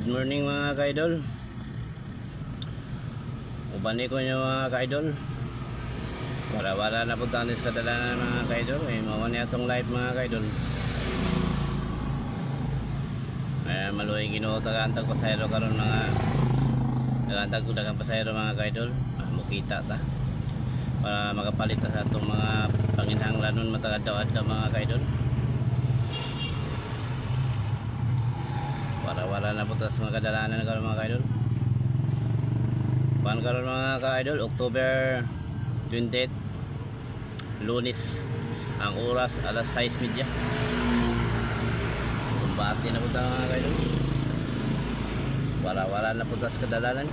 Good morning mga ka-idol. Ubani ko nyo mga ka-idol. Wala na po tanis kadalanan mga ka-idol. Mawa niya itong live mga ka-idol. Maluhay ginoo tagantag pasayro karon mga tagantag ko dagang pasayro mga ka-idol. Mukita ta para makapalit ta sa itong mga panginhanglanon matagadaw-adlaw mga ka-idol. Wala na po tas mga kadalanan karon mga ka-idol. Kuan karon mga ka-idol, October 28, Lunes. Ang oras alas 6:30. Kumbati na po ta mga ka-idol. Wala na po tas kadalanan.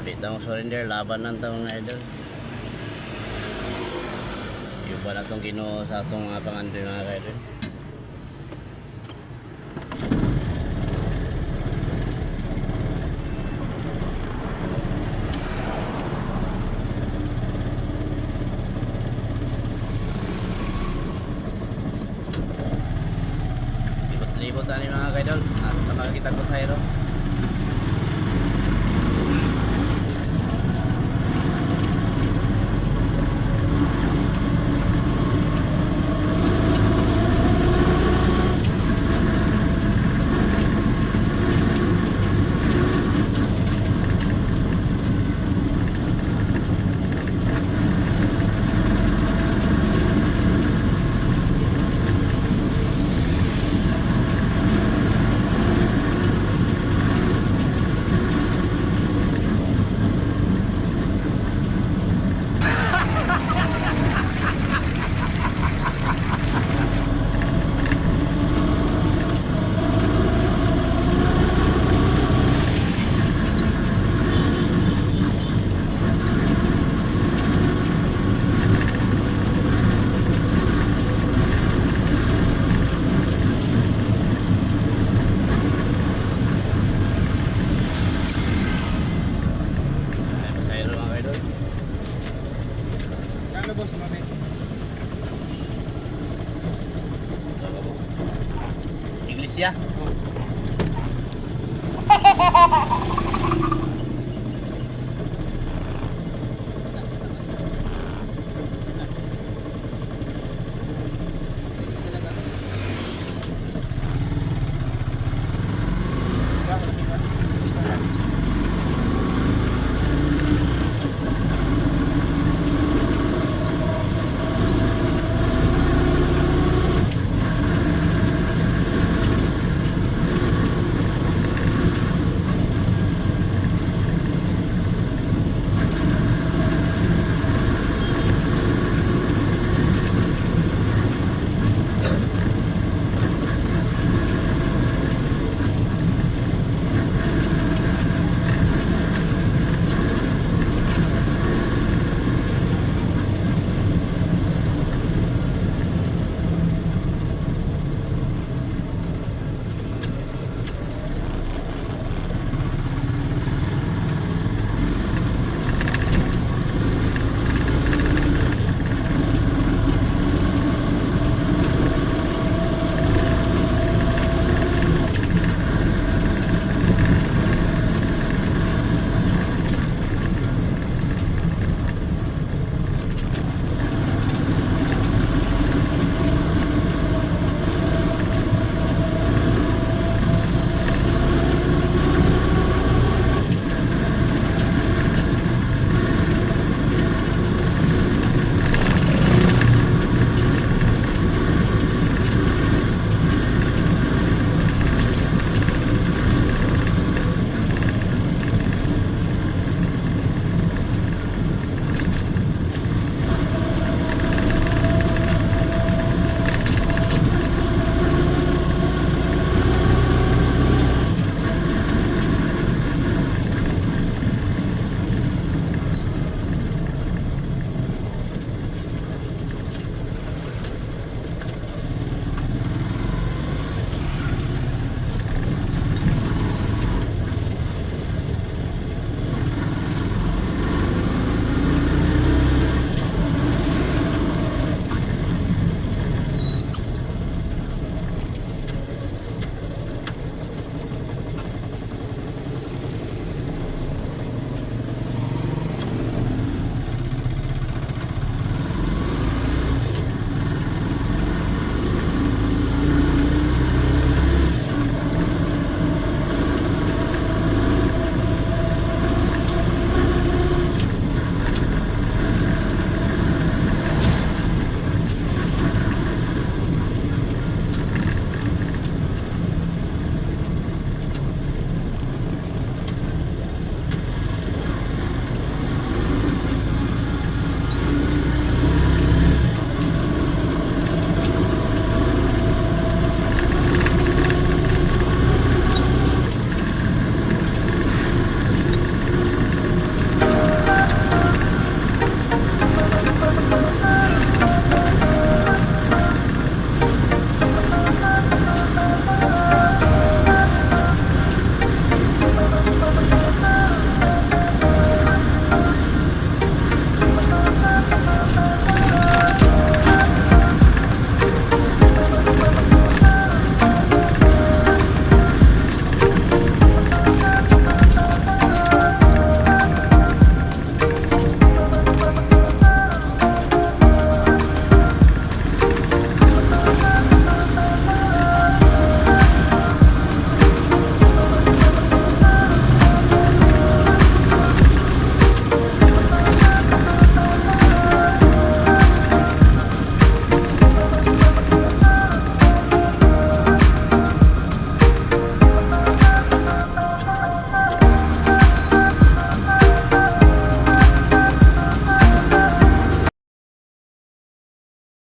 Di tayo surrender, laban ng taong mga idol. Yung ba na itong ginoo sa itong mga pangandoy mga ka-idol. Libot-libot tani mga ka-idol. At makakita ko tayo. Iglesia.